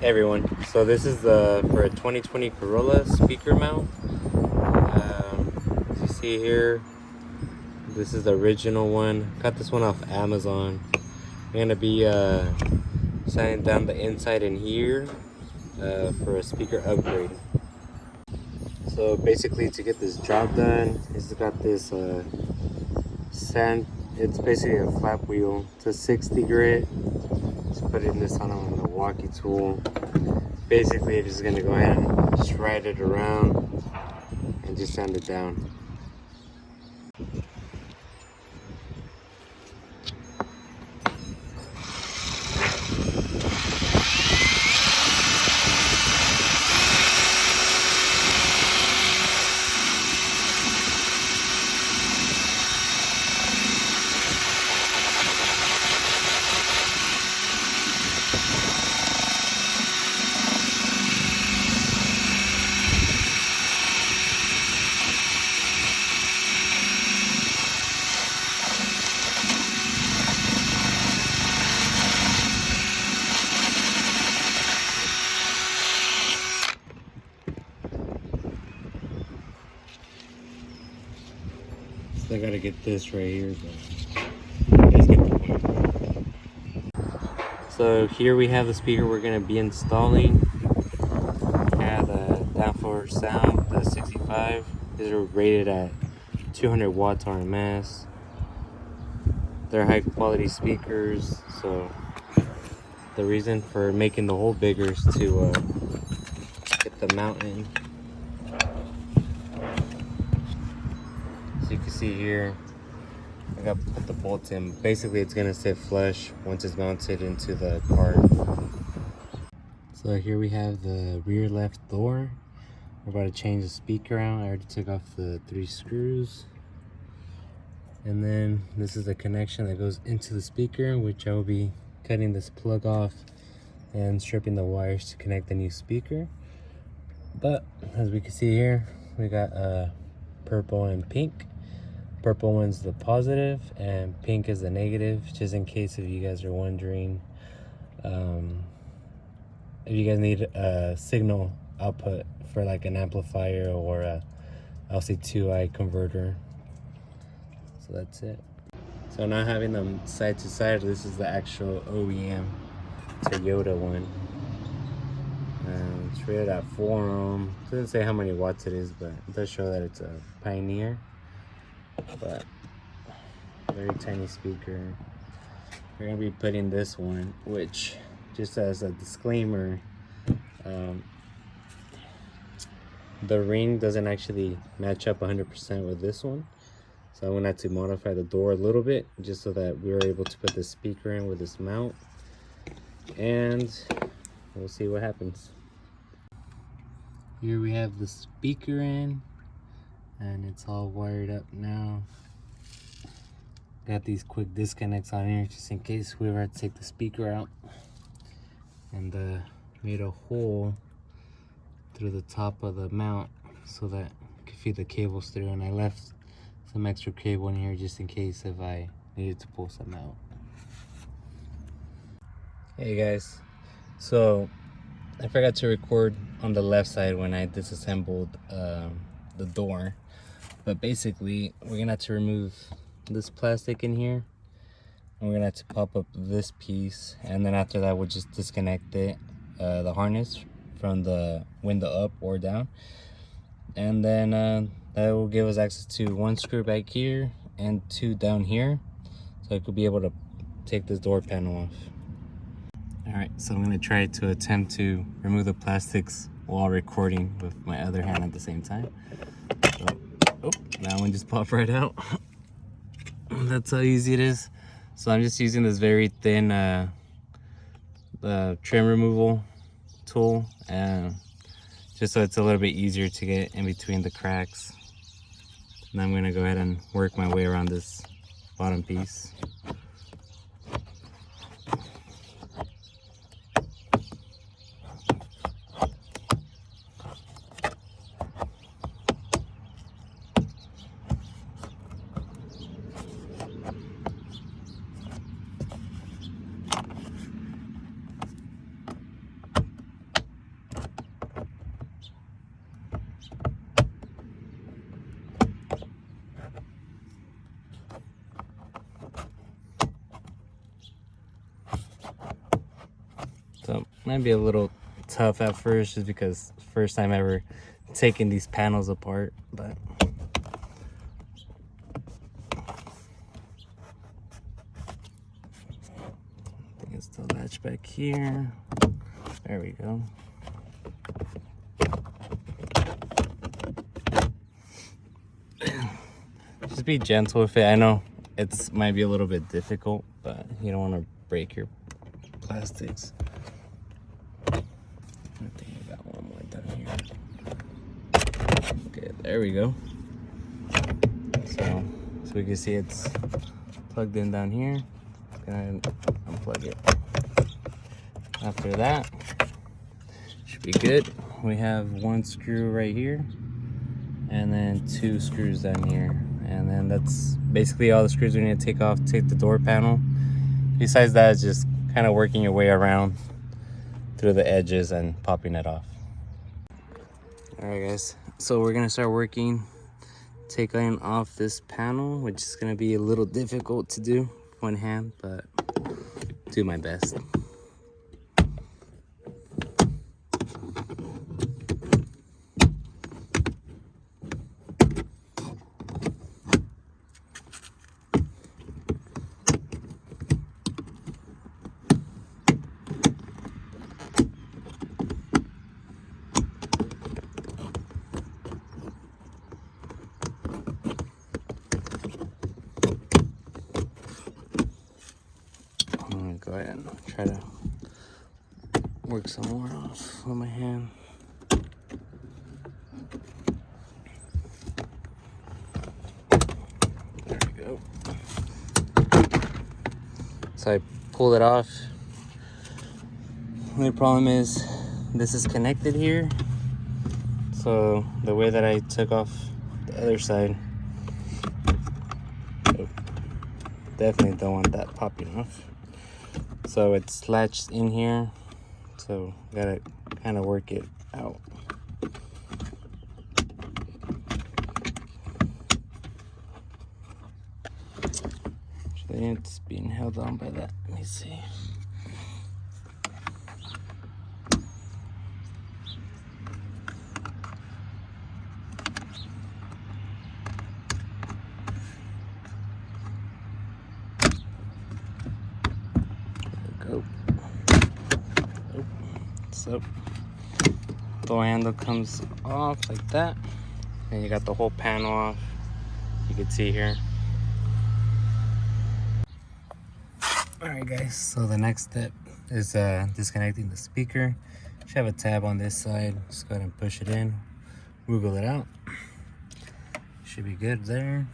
Hey everyone, so this is for a 2020 Corolla speaker mount. As you see here, this is the original one. Got this one off Amazon. I'm gonna be sanding down the inside in here for a speaker upgrade. So basically, to get this job done, it's got this sand. It's basically a flap wheel. It's a 60 grit. Just putting this on a Milwaukee tool. Basically, I'm just gonna go ahead and just ride it around and just sand it down. I gotta get this right here, but you guys get the point. So here we have the speaker we're gonna be installing. We have the downforce sound, the 65. These are rated at 200 watts RMS. They're high quality speakers, so the reason for making the hole bigger is to get the mount in. You can see here, I got to put the bolts in. Basically, it's gonna sit flush once it's mounted into the car. So here we have the rear left door. We're about to change the speaker out. I already took off the 3 screws. And then this is the connection that goes into the speaker, which I will be cutting this plug off and stripping the wires to connect the new speaker. But as we can see here, we got purple and pink. Purple one's the positive and pink is the negative, just in case if you guys are wondering if you guys need a signal output for like an amplifier or a LC2I converter. So that's it. So now having them side to side, this is the actual OEM Toyota one. It's rated at 4 ohm. Doesn't say how many watts it is, but it does show that it's a Pioneer. But very tiny speaker. We're gonna be putting this one, which just as a disclaimer, the ring doesn't actually match up 100% with this one, so I'm gonna have to modify the door a little bit just so that we were able to put the speaker in with this mount, and we'll see what happens. Here we have the speaker in, and it's all wired up now. Got these quick disconnects on here just in case we ever had to take the speaker out, and made a hole through the top of the mount so that I could feed the cables through, and I left some extra cable in here just in case if I needed to pull some out. Hey guys, so I forgot to record on the left side when I disassembled the door. But basically, we're gonna have to remove this plastic in here, and we're gonna have to pop up this piece, and then after that we'll just disconnect it, the harness from the window up or down, and then that will give us access to 1 screw back here and 2 down here, so I could be able to take this door panel off. All right, so I'm gonna try to attempt to remove the plastics while recording with my other hand at the same time. So, oh, that one just popped right out. That's how easy it is. So I'm just using this very thin trim removal tool, just so it's a little bit easier to get in between the cracks. And I'm gonna go ahead and work my way around this bottom piece. Might be a little tough at first, just because first time ever taking these panels apart, but I think it's still latched back here. There we go. Just be gentle with it. I know it's might be a little bit difficult, but you don't want to break your plastics. I think I got one more down here. Okay, there we go. So we can see it's plugged in down here. Just gonna unplug it. After that, should be good. We have one screw right here, and then 2 screws down here. And then that's basically all the screws we need to take off, take the door panel. Besides that, it's just kind of working your way around through the edges and popping it off. All right, guys. So we're gonna start working, taking off this panel, which is gonna be a little difficult to do with one hand, but do my best. Go ahead and try to work some more off with my hand. There we go. So I pulled it off. The only problem is this is connected here. So the way that I took off the other side, definitely don't want that popping off. So it's latched in here, so gotta kind of work it out. Actually, it's being held on by that. Let me see. Go. Oh. So door handle comes off like that, and you got the whole panel off. You can see here. All right, guys. So the next step is disconnecting the speaker. Should have a tab on this side. Just go ahead and push it in, wiggle it out. Should be good there.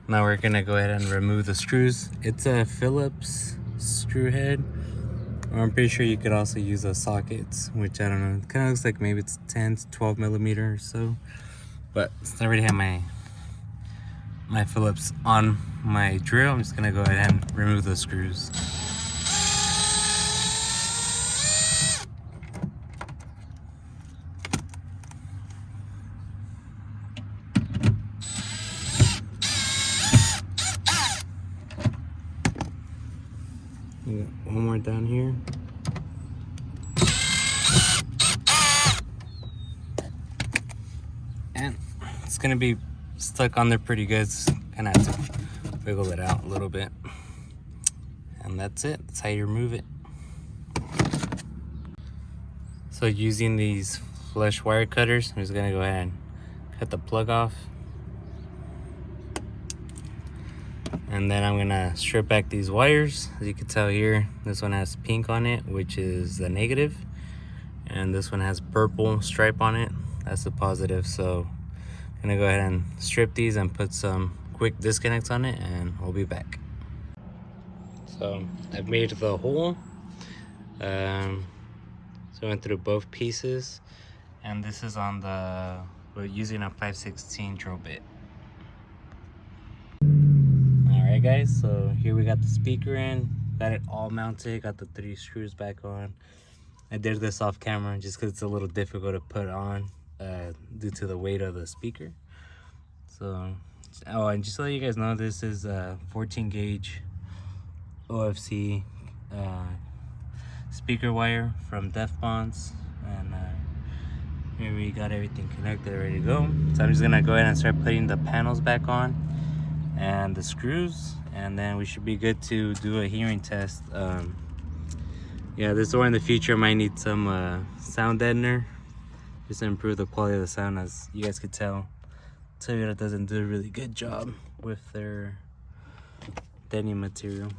Now we're gonna go ahead and remove the screws. It's a Phillips screw head. I'm pretty sure you could also use the sockets, which I don't know. It kind of looks like maybe it's 10 to 12 millimeter or so. But since I already have my Phillips on my drill, I'm just gonna go ahead and remove the screws. One more down here. And it's gonna be stuck on there pretty good. So kind of have to wiggle it out a little bit. And that's it. That's how you remove it. So using these flush wire cutters, I'm just gonna go ahead and cut the plug off. And then I'm gonna strip back these wires. As you can tell here, this one has pink on it, which is the negative. And this one has purple stripe on it. That's the positive. So I'm gonna go ahead and strip these and put some quick disconnects on it, and we'll be back. So I've made the hole. So I went through both pieces. And this is on we're using a 5/16 drill bit. Alright guys, so here we got the speaker in, got it all mounted, got the 3 screws back on. I did this off camera just because it's a little difficult to put on due to the weight of the speaker. So, oh, and just to let you guys know, this is a 14 gauge OFC speaker wire from Def Bonds, and here we got everything connected, ready to go. So I'm just gonna go ahead and start putting the panels back on and the screws, and then we should be good to do a hearing test. Yeah, this door in the future might need some sound deadener just to improve the quality of the sound. As you guys could tell, Toyota doesn't do a really good job with their deadening material.